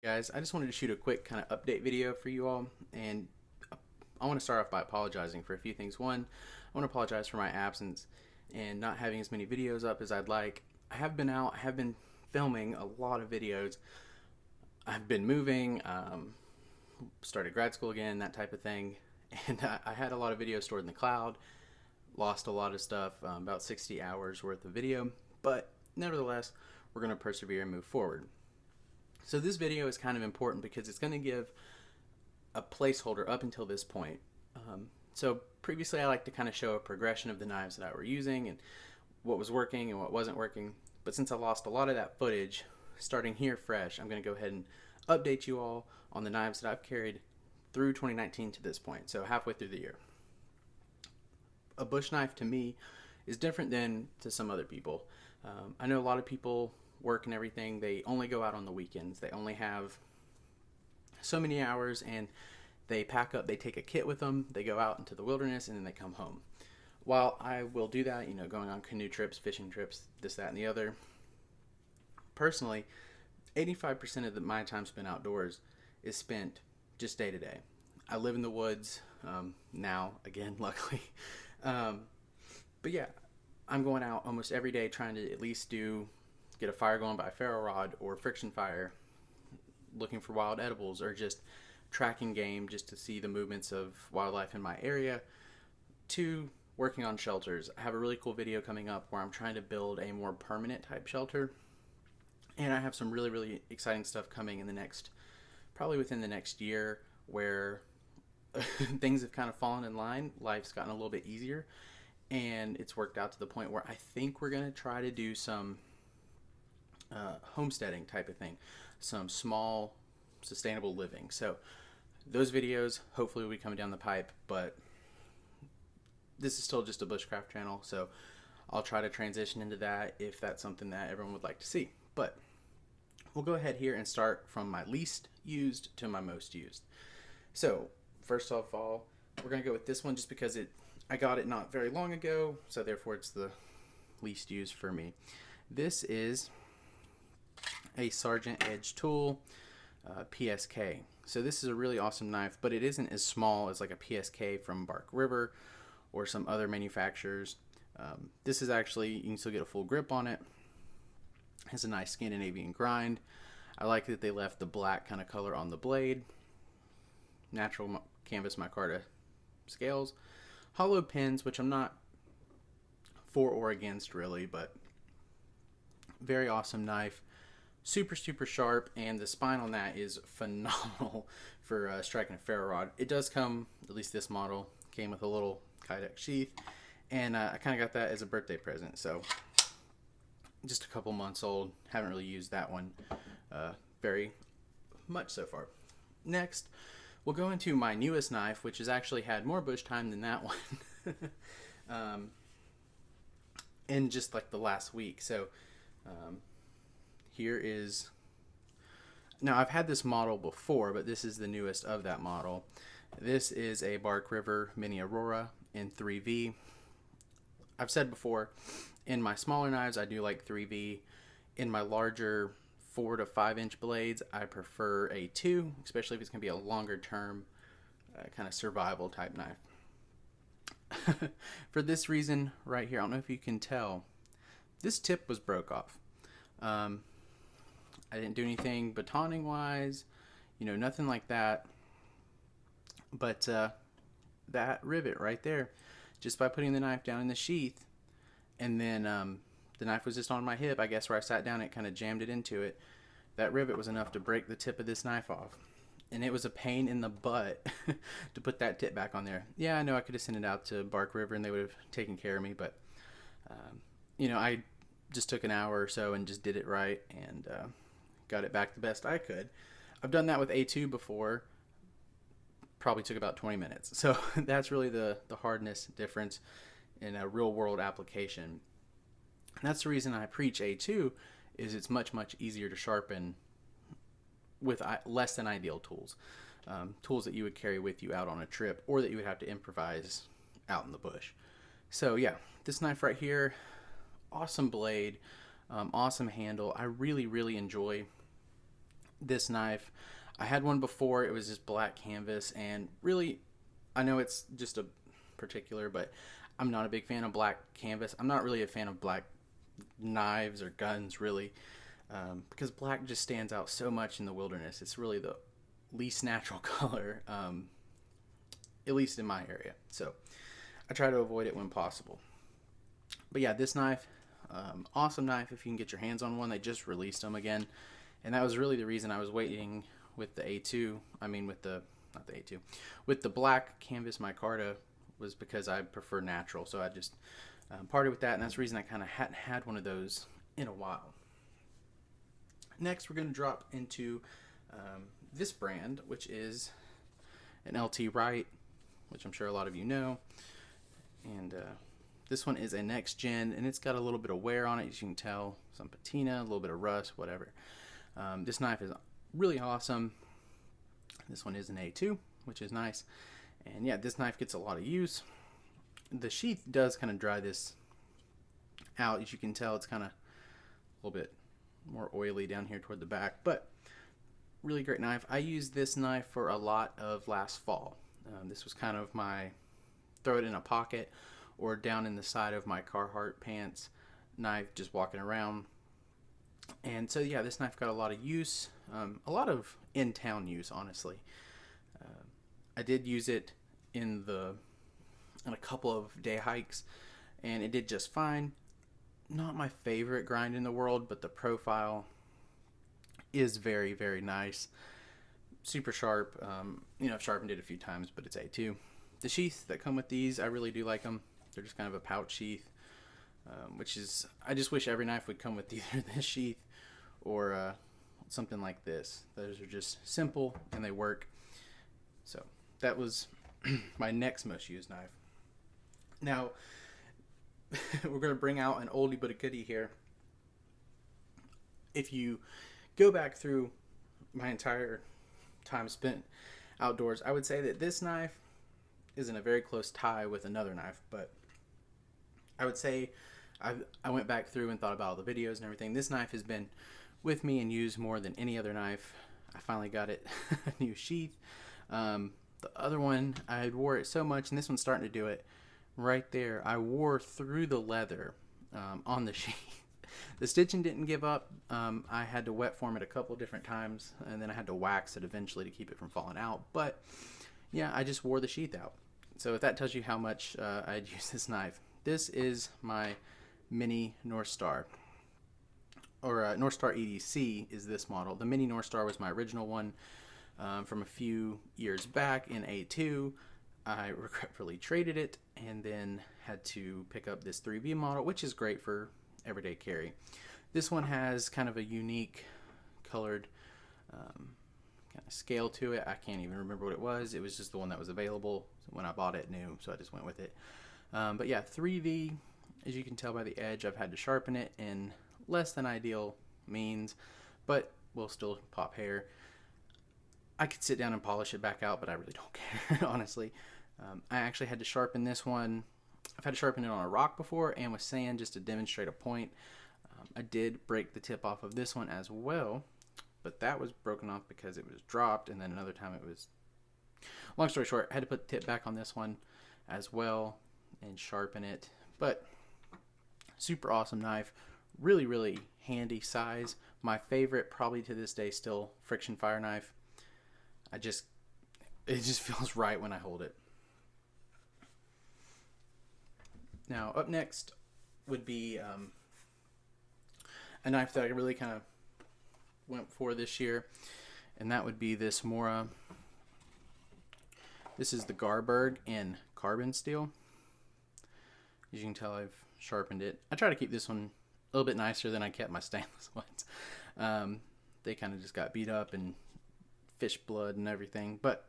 Guys, I just wanted to shoot a quick kind of update video for you all, and I want to start off by apologizing for a few things. One, I want to apologize for my absence and not having as many videos up as I'd like. I have been out, I have been filming a lot of videos. I've been moving, started grad school again, that type of thing, and I had a lot of videos stored in the cloud, lost a lot of stuff, about 60 hours worth of video, but nevertheless, we're going to persevere and move forward. So this video is kind of important because it's going to give a placeholder up until this point. So previously I like to kind of show a progression of the knives that I were using and what was working and what wasn't working. But since I lost a lot of that footage, starting here fresh, I'm going to go ahead and update you all on the knives that I've carried through 2019 to this point, so halfway through the year. A bush knife to me is different than to some other people. I know a lot of people work and everything, they only go out on the weekends. They only have so many hours and they pack up, they take a kit with them, they go out into the wilderness and then they come home. While I will do that, you know, going on canoe trips, fishing trips, this, that, and the other, personally, 85% of my time spent outdoors is spent just day to day. I live in the woods now, again, luckily. But yeah, I'm going out almost every day trying to at least get a fire going by a ferro rod or friction fire, looking for wild edibles, or just tracking game just to see the movements of wildlife in my area, to working on shelters. I have a really cool video coming up where I'm trying to build a more permanent type shelter, and I have some really exciting stuff coming in the next, probably within the next year, where things have kind of fallen in line. Life's gotten a little bit easier, and it's worked out to the point where I think we're going to try to do some homesteading type of thing, some small sustainable living. So those videos hopefully will be coming down the pipe, but this is still just a bushcraft channel, so I'll try to transition into that if that's something that everyone would like to see. But we'll go ahead here and start from my least used to my most used. So first of all, we're going to go with this one just because I got it not very long ago, so therefore it's the least used for me. This is a Sergeant Edge Tool PSK. So this is a really awesome knife, but it isn't as small as like a PSK from Bark River or some other manufacturers. This is actually, you can still get a full grip on it. It has a nice Scandinavian grind. I like that they left the black kind of color on the blade. Natural canvas micarta scales. Hollow pins, which I'm not for or against really, but very awesome knife. Super sharp, and the spine on that is phenomenal for striking a ferro rod. It does come, at least this model, came with a little Kydex sheath, and I kind of got that as a birthday present, so just a couple months old. Haven't really used that one very much so far. Next, we'll go into my newest knife, which has actually had more bush time than that one in just like the last week. So here is, now I've had this model before, but this is the newest of that model. This is a Bark River Mini Aurora in 3V. I've said before, in my smaller knives I do like 3V. In my larger 4 to 5 inch blades I prefer a 2, especially if it's going to be a longer term kind of survival type knife. For this reason right here, I don't know if you can tell, this tip was broke off. I didn't do anything batoning wise, you know, nothing like that. But that rivet right there, just by putting the knife down in the sheath, and then the knife was just on my hip, I guess where I sat down, it kind of jammed it into it. That rivet was enough to break the tip of this knife off. And it was a pain in the butt to put that tip back on there. Yeah, I know I could have sent it out to Bark River and they would have taken care of me, but you know, I just took an hour or so and just did it right, and got it back the best I could. I've done that with A2 before. Probably took about 20 minutes. So that's really the hardness difference in a real world application. And that's the reason I preach A2, is it's much easier to sharpen with less than ideal tools. Tools that you would carry with you out on a trip, or that you would have to improvise out in the bush. So yeah, this knife right here, awesome blade, awesome handle. I really enjoy this knife. I had one before, it was just black canvas, and really, I know it's just a particular, but I'm not a big fan of black canvas. I'm not really a fan of black knives or guns, really, because black just stands out so much in the wilderness. It's really the least natural color, at least in my area. So I try to avoid it when possible. But yeah, this knife, awesome knife if you can get your hands on one. They just released them again, and that was really the reason I was waiting with the A2. I mean, with the not the A2, with the black canvas micarta, was because I prefer natural. So I just parted with that, and that's the reason I kind of hadn't had one of those in a while. Next, we're going to drop into this brand, which is an LT Wright, which I'm sure a lot of you know. And this one is a next gen, and it's got a little bit of wear on it, as you can tell, some patina, a little bit of rust, whatever. This knife is really awesome. This one is an A2, which is nice. And yeah, this knife gets a lot of use. The sheath does kind of dry this out. As you can tell, it's kind of a little bit more oily down here toward the back, but really great knife. I used this knife for a lot of last fall. This was kind of my throw it in a pocket or down in the side of my Carhartt pants knife, just walking around. And so yeah, this knife got a lot of use, a lot of in-town use, honestly. I did use it in a couple of day hikes, and it did just fine. Not my favorite grind in the world, but the profile is very, very nice. Super sharp. I've sharpened it a few times, but it's A2. The sheaths that come with these, I really do like them. They're just kind of a pouch sheath, which is, I just wish every knife would come with either this sheath or something like this. Those are just simple and they work. So that was my next most used knife. Now, we're going to bring out an oldie but a goodie here. If you go back through my entire time spent outdoors, I would say that this knife is in a very close tie with another knife, but I would say I went back through and thought about all the videos and everything. This knife has been with me and used more than any other knife. I finally got it a new sheath. The other one, I had wore it so much, and this one's starting to do it right there. I wore through the leather on the sheath. The stitching didn't give up. I had to wet form it a couple different times, and then I had to wax it eventually to keep it from falling out. But yeah, I just wore the sheath out. So if that tells you how much I had used this knife. This is my Mini North Star, or North Star EDC is this model. The Mini North Star was my original one from a few years back in A2. I regretfully traded it and then had to pick up this 3V model, which is great for everyday carry. This one has kind of a unique colored kind of scale to it. I can't even remember what it was. It was just the one that was available when I bought it new, so I just went with it. But yeah, 3V, as you can tell by the edge, I've had to sharpen it in less than ideal means, but will still pop hair. I could sit down and polish it back out, but I really don't care, honestly. I actually had to sharpen this one. I've had to sharpen it on a rock before and with sand just to demonstrate a point. I did break the tip off of this one as well, but that was broken off because it was dropped, and then another time it was... Long story short, I had to put the tip back on this one as well and sharpen it. But super awesome knife. Really, really handy size. My favorite, probably to this day, still friction fire knife. It just feels right when I hold it. Now, up next would be a knife that I really kind of went for this year, and that would be this Mora. This is the Garberg in carbon steel. As you can tell, I've sharpened it. I try to keep this one a little bit nicer than I kept my stainless ones. They kind of just got beat up and fish blood and everything, but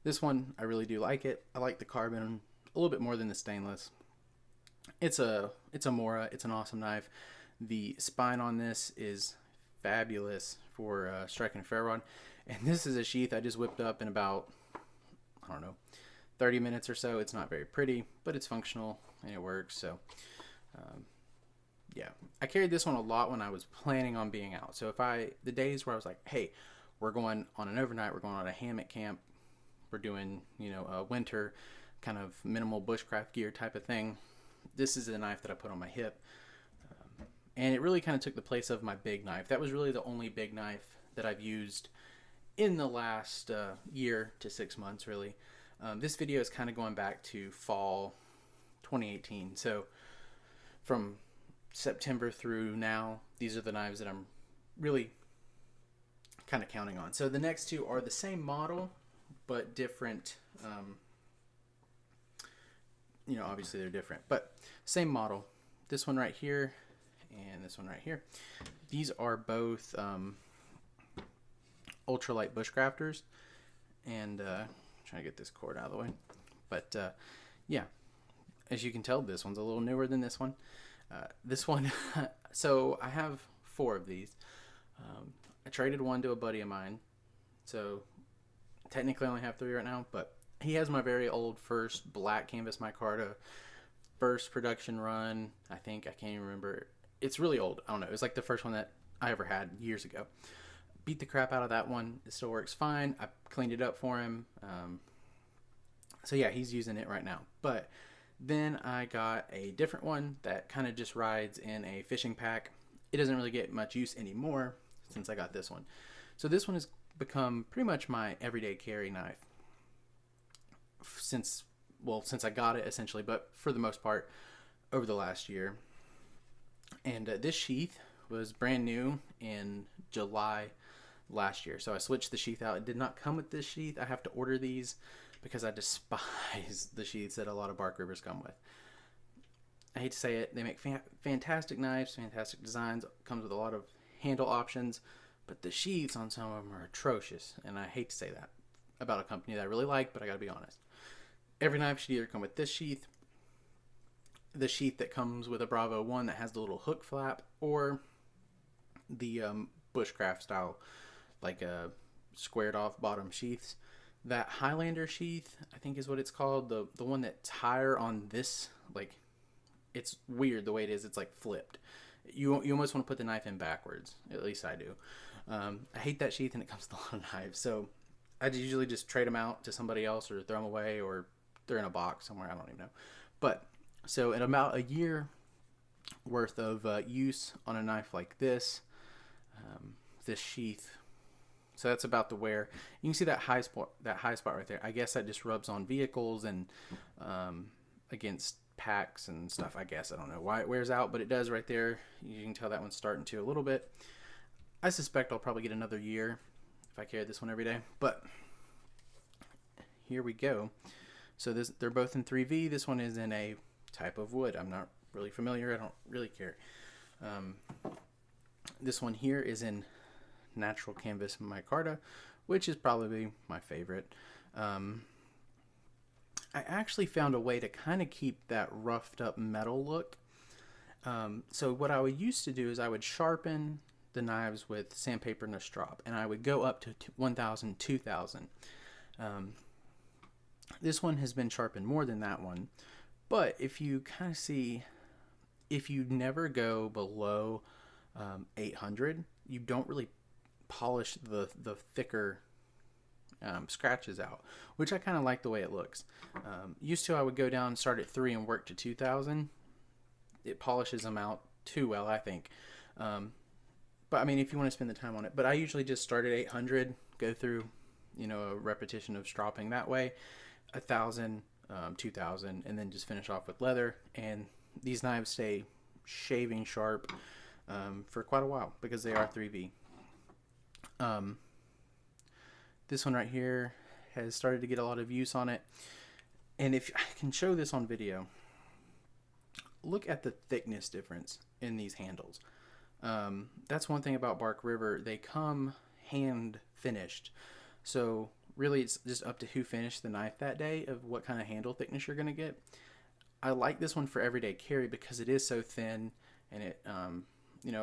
this one, I really do like it. I like the carbon a little bit more than the stainless. It's a Mora. It's an awesome knife. The spine on this is fabulous for striking a fair rod. And this is a sheath I just whipped up in about, I don't know, 30 minutes or so. It's not very pretty, but it's functional and it works. So yeah, I carried this one a lot when I was planning on being out. So the days where I was like, hey, we're going on an overnight, we're going on a hammock camp, we're doing, a winter kind of minimal bushcraft gear type of thing, this is a knife that I put on my hip. And it really kind of took the place of my big knife. That was really the only big knife that I've used in the last year to 6 months, really. This video is kind of going back to fall 2018. So from September through now, these are the knives that I'm really kind of counting on. So the next two are the same model, but different. Obviously they're different, but same model. This one right here and this one right here. These are both ultralight bushcrafters, and trying to get this cord out of the way. But yeah, as you can tell, this one's a little newer than this one. This one, so I have 4 of these. I traded one to a buddy of mine, so technically I only have 3 right now, but he has my very old first black canvas micarta, first production run. I can't even remember. It's really old. I don't know. It was like the first one that I ever had years ago. Beat the crap out of that one. It still works fine. I cleaned it up for him. So yeah, he's using it right now. But then I got a different one that kind of just rides in a fishing pack. It doesn't really get much use anymore since I got this one. So this one has become pretty much my everyday carry knife since I got it, essentially, but for the most part over the last year. And this sheath was brand new in July last year. So I switched the sheath out. It did not come with this sheath. I have to order these because I despise the sheaths that a lot of Bark Rivers come with. I hate to say it. They make fantastic knives, fantastic designs. Comes with a lot of handle options, but the sheaths on some of them are atrocious. And I hate to say that about a company that I really like, but I gotta be honest. Every knife should either come with this sheath, the sheath that comes with a Bravo 1 that has the little hook flap, or the bushcraft style, like a squared off bottom sheaths. That Highlander sheath, I think is what it's called, the one that's higher on this, like, it's weird the way it is. It's like flipped. You almost want to put the knife in backwards. At least I do. I hate that sheath, and it comes with a lot of knives. So I usually just trade them out to somebody else or throw them away, or they're in a box somewhere. I don't even know. But so in about a year worth of use on a knife like this, this sheath. So that's about the wear. You can see that high spot right there. I guess that just rubs on vehicles and against packs and stuff. I guess I don't know why it wears out, but it does right there. You can tell that one's starting to a little bit. I suspect I'll probably get another year if I carry this one every day. But here we go. So they're both in 3V. This one is in a type of wood. I'm not really familiar. I don't really care. This one here is in natural canvas micarta, which is probably my favorite. I actually found a way to kind of keep that roughed up metal look. So what I would used to do is I would sharpen the knives with sandpaper and a strop, and I would go up to 1,000, 2,000. This one has been sharpened more than that one, but if you kind of see, if you never go below 800, you don't really polish the thicker scratches out, which I kind of like the way it looks. Used to, I would go down and start at 3 and work to 2,000. It polishes them out too well, I think. But I mean, if you want to spend the time on it, but I usually just start at 800, go through, a repetition of stropping that way, 1,000, 2,000, and then just finish off with leather. And these knives stay shaving sharp for quite a while because they are 3V. This one right here has started to get a lot of use on it. And if I can show this on video, look at the thickness difference in these handles. That's one thing about Bark River. They come hand finished. So really it's just up to who finished the knife that day of what kind of handle thickness you're going to get. I like this one for everyday carry because it is so thin, and it,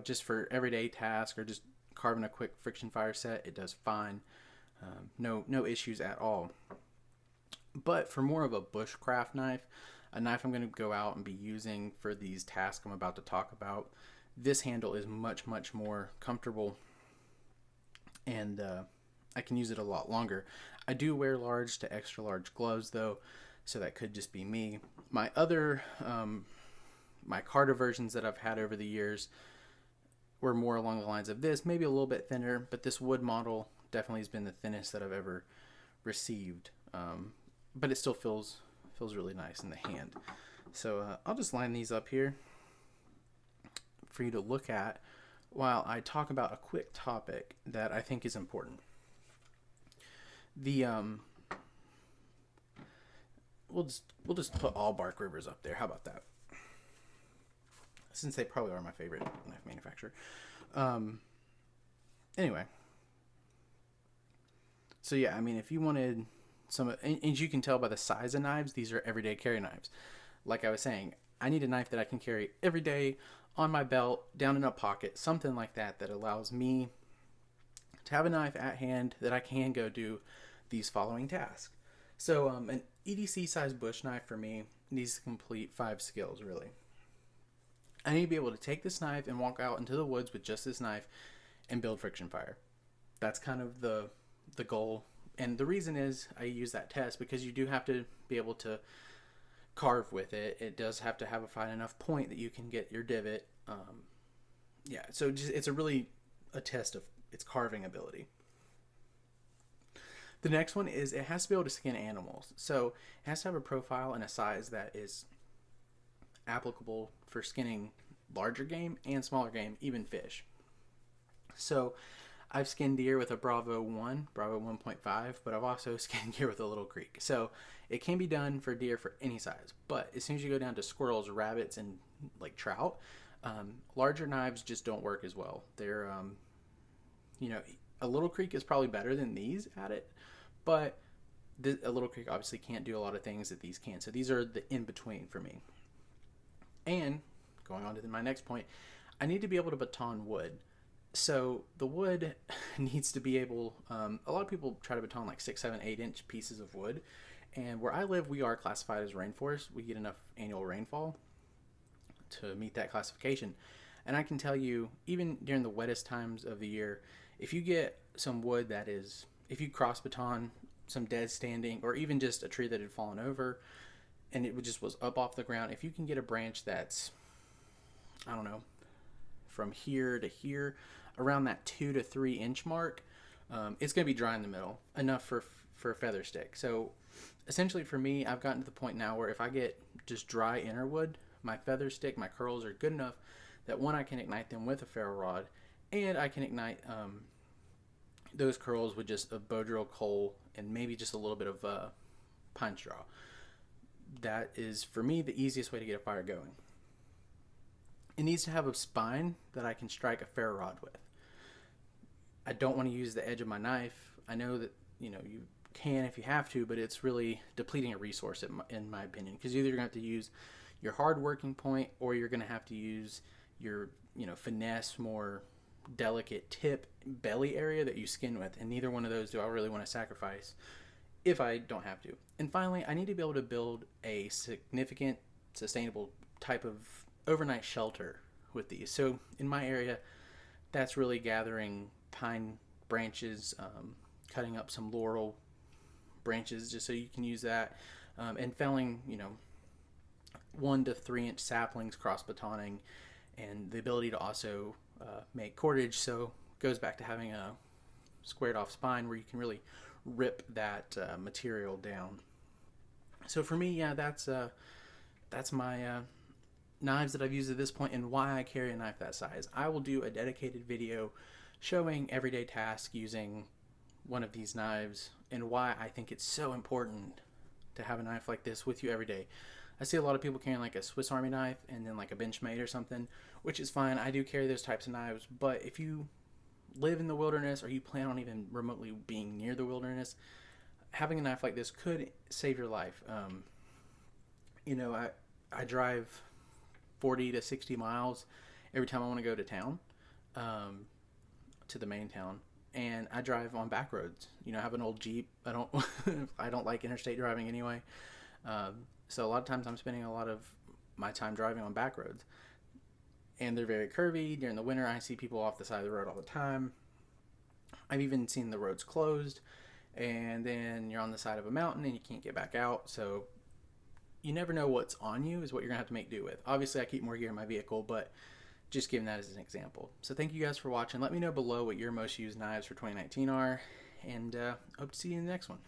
just for everyday task or just carving a quick friction fire set, it does fine. No issues at all. But for more of a bushcraft knife, a knife I'm going to go out and be using for these tasks I'm about to talk about, this handle is much, much more comfortable and I can use it a lot longer. I do wear large to extra large gloves though, so that could just be me. My other, my Carter versions that I've had over the years were more along the lines of this, maybe a little bit thinner, but this wood model definitely has been the thinnest that I've ever received. But it still feels really nice in the hand. So I'll just line these up here for you to look at while I talk about a quick topic that I think is important. The we'll just put all Bark Rivers up there. How about that? Since they probably are my favorite knife manufacturer. Anyway. So yeah, I mean, if you wanted some, and you can tell by the size of knives, these are everyday carry knives. Like I was saying, I need a knife that I can carry every day on my belt, down in a pocket, something like that, that allows me to have a knife at hand that I can go do these following tasks. So an EDC size bush knife for me needs to complete 5 skills, really. I need to be able to take this knife and walk out into the woods with just this knife and build friction fire. That's kind of the goal. And the reason is I use that test because you do have to be able to carve with it. It does have to have a fine enough point that you can get your divot. Yeah, so it's a test of its carving ability. The next one is it has to be able to skin animals. So it has to have a profile and a size that is applicable for skinning larger game and smaller game, even fish. So I've skinned deer with a Bravo 1, Bravo 1.5, but I've also skinned deer with a Little Creek. So it can be done for deer for any size. But as soon as you go down to squirrels, rabbits, and like trout, larger knives just don't work as well. They're, a Little Creek is probably better than these at it, but a Little Creek obviously can't do a lot of things that these can. So these are the in-between for me. And going on to my next point, I need to be able to baton wood. So the wood needs to be able, a lot of people try to baton like 6, 7, 8 inch pieces of wood. And where I live, we are classified as rainforest. We get enough annual rainfall to meet that classification. And I can tell you, even during the wettest times of the year, if you get some wood that is, if you cross baton some dead standing, or even just a tree that had fallen over and it just was up off the ground, if you can get a branch that's, I don't know, from here to here, around that 2 to 3 inch mark, it's going to be dry in the middle, enough for a feather stick. So essentially for me, I've gotten to the point now where if I get just dry inner wood, my feather stick, my curls are good enough that one, I can ignite them with a ferro rod, and I can ignite those curls with just a bow drill coal and maybe just a little bit of pine straw. That is, for me, the easiest way to get a fire going. It needs to have a spine that I can strike a ferro rod with. I don't want to use the edge of my knife. I know that, you can if you have to, but it's really depleting a resource in my opinion, because either you're going to have to use your hard working point, or you're going to have to use your, finesse, more delicate tip belly area that you skin with, and neither one of those do I really want to sacrifice if I don't have to. And finally, I need to be able to build a significant, sustainable type of overnight shelter with these. So in my area, that's really gathering pine branches, cutting up some laurel branches just so you can use that, and felling 1 to 3 inch saplings, cross batoning, and the ability to also make cordage. So it goes back to having a squared off spine where you can really rip that material down. So for me, yeah, that's my knives that I've used at this point and why I carry a knife that size. I will do a dedicated video showing everyday tasks using one of these knives and why I think it's so important to have a knife like this with you every day. I see a lot of people carrying like a Swiss Army knife and then like a Benchmade or something, which is fine. I do carry those types of knives, but if you live in the wilderness or you plan on even remotely being near the wilderness, having a knife like this could save your life. I drive 40 to 60 miles every time I want to go to town, to the main town, and I drive on back roads. I have an old Jeep. I don't like interstate driving anyway. So a lot of times I'm spending a lot of my time driving on back roads, and they're very curvy. During the winter, I see people off the side of the road all the time. I've even seen the roads closed, and then you're on the side of a mountain and you can't get back out. So you never know what's on you is what you're gonna have to make do with. Obviously, I keep more gear in my vehicle, but just giving that as an example. So thank you guys for watching. Let me know below what your most used knives for 2019 are, and hope to see you in the next one.